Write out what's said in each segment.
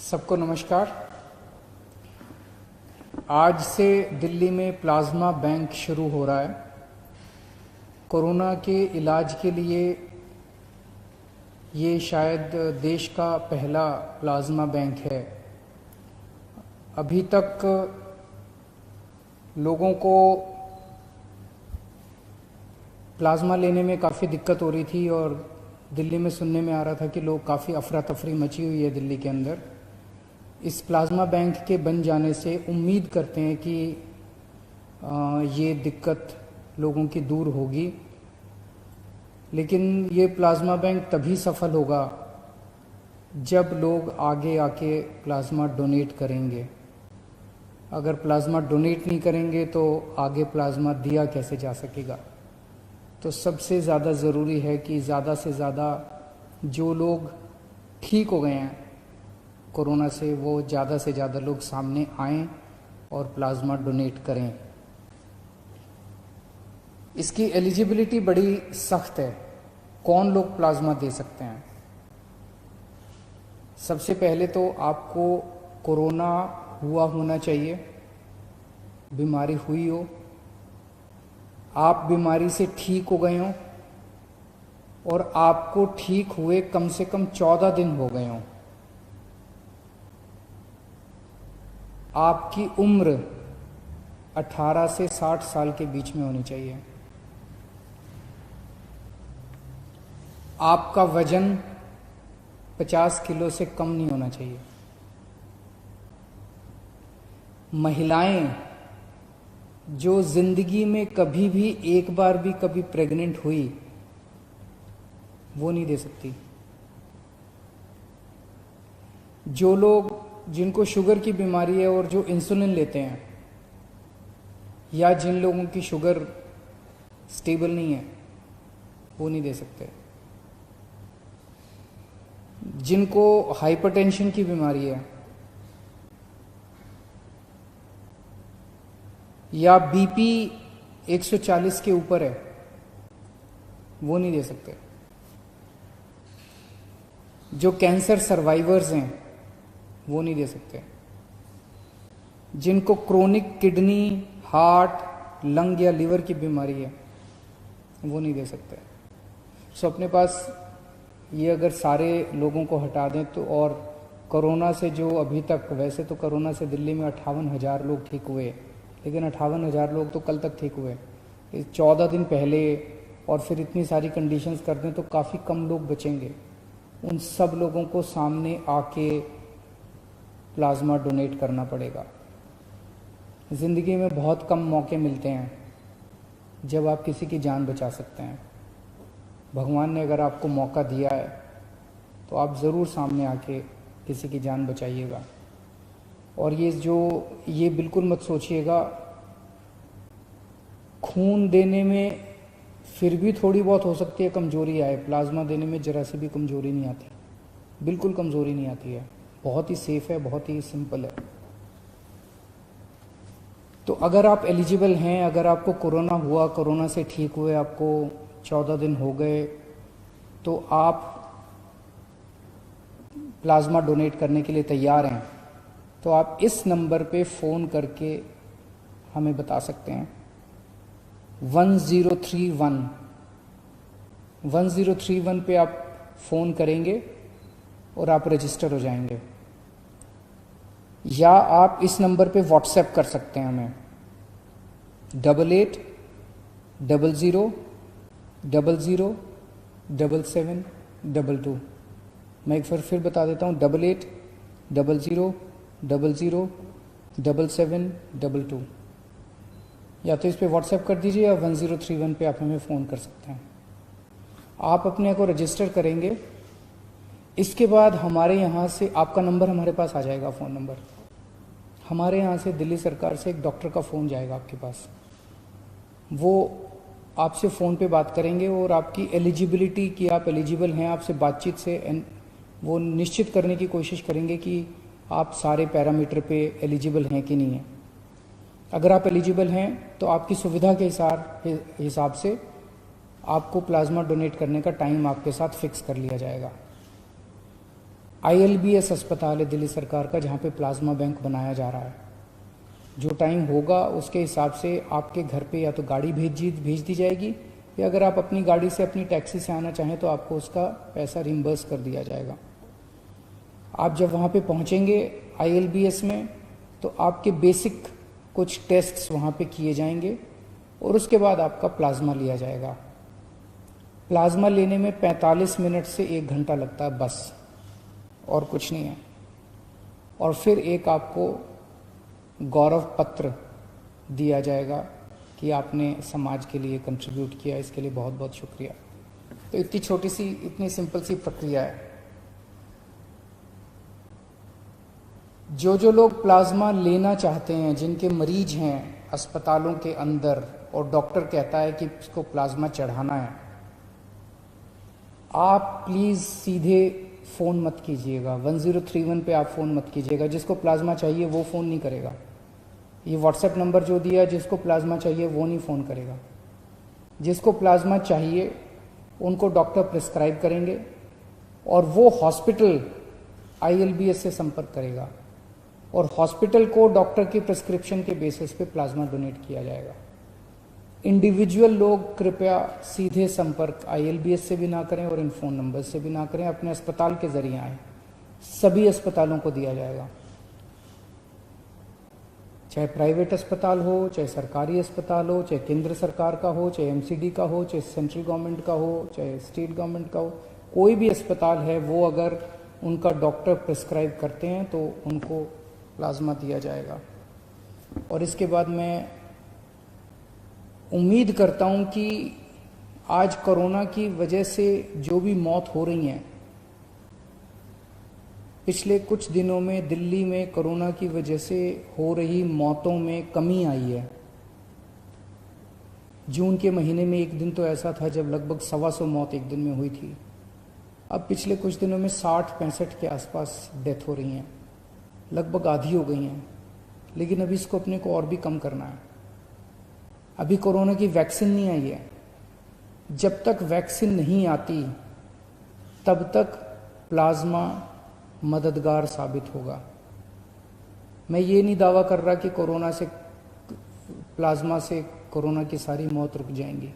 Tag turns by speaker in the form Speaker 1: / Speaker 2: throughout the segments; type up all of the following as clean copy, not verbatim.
Speaker 1: सबको नमस्कार। आज से दिल्ली में प्लाज्मा बैंक शुरू हो रहा है। कोरोना के इलाज के लिए ये शायद देश का पहला प्लाज्मा बैंक है। अभी तक लोगों को प्लाज्मा लेने में काफ़ी दिक्कत हो रही थी और दिल्ली में सुनने में आ रहा था कि लोग काफ़ी अफरा तफरी मची हुई है दिल्ली के अंदर। इस प्लाज्मा बैंक के बन जाने से उम्मीद करते हैं कि ये दिक्कत लोगों की दूर होगी, लेकिन ये प्लाज्मा बैंक तभी सफल होगा जब लोग आगे आके प्लाज्मा डोनेट करेंगे। अगर प्लाज्मा डोनेट नहीं करेंगे तो आगे प्लाज्मा दिया कैसे जा सकेगा। तो सबसे ज़्यादा ज़रूरी है कि ज़्यादा से ज़्यादा जो लोग ठीक हो गए हैं कोरोना से, वो ज़्यादा से ज़्यादा लोग सामने आएं और प्लाज्मा डोनेट करें। इसकी एलिजिबिलिटी बड़ी सख्त है। कौन लोग प्लाज्मा दे सकते हैं? सबसे पहले तो आपको कोरोना हुआ होना चाहिए, बीमारी हुई हो, आप बीमारी से ठीक हो गए हों और आपको ठीक हुए कम से कम 14 दिन हो गए हों। आपकी उम्र 18 से 60 साल के बीच में होनी चाहिए। आपका वजन 50 किलो से कम नहीं होना चाहिए। महिलाएं जो जिंदगी में कभी भी एक बार भी कभी प्रेग्नेंट हुई वो नहीं दे सकती। जो लोग जिनको शुगर की बीमारी है और जो इंसुलिन लेते हैं, या जिन लोगों की शुगर स्टेबल नहीं है, वो नहीं दे सकते। जिनको हाइपरटेंशन की बीमारी है या बीपी 140 के ऊपर है, वो नहीं दे सकते। जो कैंसर सर्वाइवर्स हैं वो नहीं दे सकते। जिनको क्रोनिक किडनी, हार्ट, लंग या लिवर की बीमारी है वो नहीं दे सकते। सो अपने पास ये अगर सारे लोगों को हटा दें तो, और कोरोना से जो अभी तक, वैसे तो कोरोना से दिल्ली में 58,000 लोग ठीक हुए, लेकिन 58,000 लोग तो कल तक ठीक हुए। 14 दिन पहले और फिर इतनी सारी कंडीशंस कर दें तो काफ़ी कम लोग बचेंगे। उन सब लोगों को सामने आके प्लाज्मा डोनेट करना पड़ेगा। ज़िंदगी में बहुत कम मौके मिलते हैं जब आप किसी की जान बचा सकते हैं। भगवान ने अगर आपको मौका दिया है तो आप ज़रूर सामने आके किसी की जान बचाइएगा। और ये बिल्कुल मत सोचिएगा खून देने में फिर भी थोड़ी बहुत हो सकती है कमज़ोरी आए, प्लाज्मा देने में ज़रा सी भी कमज़ोरी नहीं आती, बिल्कुल कमज़ोरी नहीं आती है। बहुत ही सेफ है, बहुत ही सिंपल है। तो अगर आप एलिजिबल हैं, अगर आपको कोरोना हुआ, कोरोना से ठीक हुए, आपको 14 दिन हो गए, तो आप प्लाज्मा डोनेट करने के लिए तैयार हैं, तो आप इस नंबर पे फ़ोन करके हमें बता सकते हैं। 1031 पे आप फ़ोन करेंगे और आप रजिस्टर हो जाएंगे। या आप इस नंबर पे व्हाट्सएप कर सकते हैं हमें 8800007722। मैं एक बार फिर बता देता हूँ 8800007722। या तो इस पे व्हाट्सएप कर दीजिए या 1031 पे आप हमें फ़ोन कर सकते हैं। आप अपने को रजिस्टर करेंगे, इसके बाद हमारे यहाँ से आपका नंबर हमारे पास आ जाएगा, फ़ोन नंबर। हमारे यहाँ से दिल्ली सरकार से एक डॉक्टर का फ़ोन जाएगा आपके पास। वो आपसे फ़ोन पे बात करेंगे और आपकी एलिजिबिलिटी कि आप एलिजिबल हैं, आपसे बातचीत से वो निश्चित करने की कोशिश करेंगे कि आप सारे पैरामीटर पे एलिजिबल हैं कि नहीं हैं। अगर आप एलिजिबल हैं तो आपकी सुविधा के हिसाब से आपको प्लाज्मा डोनेट करने का टाइम आपके साथ फिक्स कर लिया जाएगा। ILBS अस्पताल है दिल्ली सरकार का, जहाँ पे प्लाज्मा बैंक बनाया जा रहा है। जो टाइम होगा उसके हिसाब से आपके घर पे या तो गाड़ी भेज दी जाएगी, या अगर आप अपनी गाड़ी से अपनी टैक्सी से आना चाहें तो आपको उसका पैसा रिम्बर्स कर दिया जाएगा। आप जब वहाँ पे पहुँचेंगे ILBS में, तो आपके बेसिक कुछ टेस्ट्स वहाँ पे किए जाएंगे और उसके बाद आपका प्लाज्मा लिया जाएगा। प्लाज्मा लेने में 45 मिनट से 1 घंटा लगता है बस, और कुछ नहीं है। और फिर एक आपको गौरव पत्र दिया जाएगा कि आपने समाज के लिए कंट्रीब्यूट किया, इसके लिए बहुत बहुत शुक्रिया। तो इतनी छोटी सी, इतनी सिंपल सी प्रक्रिया है। जो लोग प्लाज्मा लेना चाहते हैं, जिनके मरीज हैं अस्पतालों के अंदर और डॉक्टर कहता है कि इसको प्लाज्मा चढ़ाना है, आप प्लीज़ सीधे फ़ोन मत कीजिएगा। 1031 पे आप फ़ोन मत कीजिएगा। जिसको प्लाज्मा चाहिए वो फ़ोन नहीं करेगा। ये व्हाट्सएप नंबर जो दिया है, जिसको प्लाज्मा चाहिए वो नहीं फ़ोन करेगा। जिसको प्लाज्मा चाहिए उनको डॉक्टर प्रिस्क्राइब करेंगे और वो हॉस्पिटल ILBS से संपर्क करेगा और हॉस्पिटल को डॉक्टर की प्रिस्क्रिप्शन के बेसिस पे प्लाज्मा डोनेट किया जाएगा। इंडिविजुअल लोग कृपया सीधे संपर्क ILBS से भी ना करें और इन फ़ोन नंबर से भी ना करें, अपने अस्पताल के ज़रिए आएँ। सभी अस्पतालों को दिया जाएगा, चाहे प्राइवेट अस्पताल हो, चाहे सरकारी अस्पताल हो, चाहे केंद्र सरकार का हो, चाहे MCD का हो, चाहे सेंट्रल गवर्नमेंट का हो, चाहे स्टेट गवर्नमेंट का हो। कोई भी अस्पताल है, वो अगर उनका डॉक्टर प्रिस्क्राइब करते हैं तो उनको प्लाज्मा दिया जाएगा। और इसके बाद मैं उम्मीद करता हूं कि आज कोरोना की वजह से जो भी मौत हो रही हैं, पिछले कुछ दिनों में दिल्ली में कोरोना की वजह से हो रही मौतों में कमी आई है। जून के महीने में एक दिन तो ऐसा था जब लगभग 125 मौत एक दिन में हुई थी। अब पिछले कुछ दिनों में 60-65 के आसपास डेथ हो रही हैं, लगभग आधी हो गई हैं। लेकिन अभी इसको अपने को और भी कम करना है। अभी कोरोना की वैक्सीन नहीं आई है। जब तक वैक्सीन नहीं आती तब तक प्लाज्मा मददगार साबित होगा। मैं ये नहीं दावा कर रहा कि कोरोना से, प्लाज्मा से कोरोना की सारी मौत रुक जाएंगी,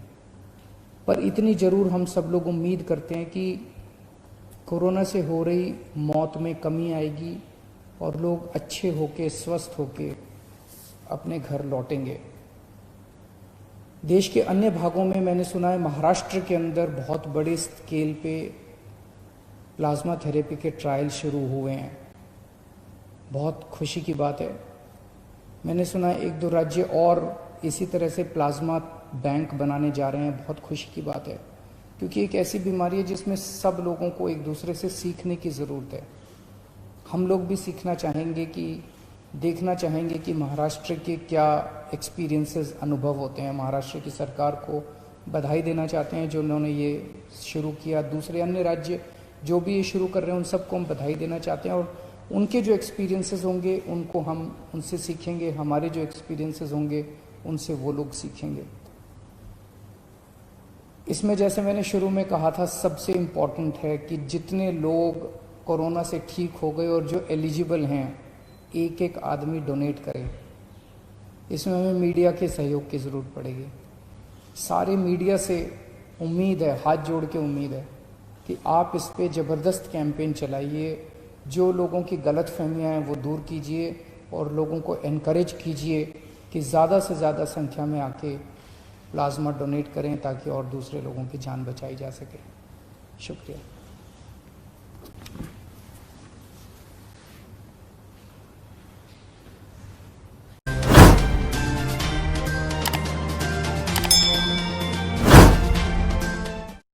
Speaker 1: पर इतनी ज़रूर हम सब लोग उम्मीद करते हैं कि कोरोना से हो रही मौत में कमी आएगी और लोग अच्छे होके, स्वस्थ होके अपने घर लौटेंगे। देश के अन्य भागों में मैंने सुना है, महाराष्ट्र के अंदर बहुत बड़े स्केल पे प्लाज्मा थेरेपी के ट्रायल शुरू हुए हैं। बहुत खुशी की बात है। मैंने सुना है 1-2 राज्य और इसी तरह से प्लाज्मा बैंक बनाने जा रहे हैं। बहुत खुशी की बात है, क्योंकि एक ऐसी बीमारी है जिसमें सब लोगों को एक दूसरे से सीखने की ज़रूरत है। हम लोग भी सीखना चाहेंगे, कि देखना चाहेंगे कि महाराष्ट्र के क्या एक्सपीरियंसेस, अनुभव होते हैं। महाराष्ट्र की सरकार को बधाई देना चाहते हैं जो उन्होंने ये शुरू किया। दूसरे अन्य राज्य जो भी ये शुरू कर रहे हैं उन सबको हम बधाई देना चाहते हैं, और उनके जो एक्सपीरियंसेस होंगे उनको हम उनसे सीखेंगे, हमारे जो एक्सपीरियंसेस होंगे उनसे वो लोग सीखेंगे। इसमें जैसे मैंने शुरू में कहा था, सबसे इम्पॉर्टेंट है कि जितने लोग कोरोना से ठीक हो गए और जो एलिजिबल हैं, एक एक आदमी डोनेट करे। इसमें हमें मीडिया के सहयोग की ज़रूरत पड़ेगी। सारे मीडिया से उम्मीद है, हाथ जोड़ के उम्मीद है कि आप इस पे ज़बरदस्त कैंपेन चलाइए। जो लोगों की गलत फहमियाँ हैं वो दूर कीजिए और लोगों को एनकरेज कीजिए कि ज़्यादा से ज़्यादा संख्या में आके प्लाज्मा डोनेट करें, ताकि और दूसरे लोगों की जान बचाई जा सके। शुक्रिया।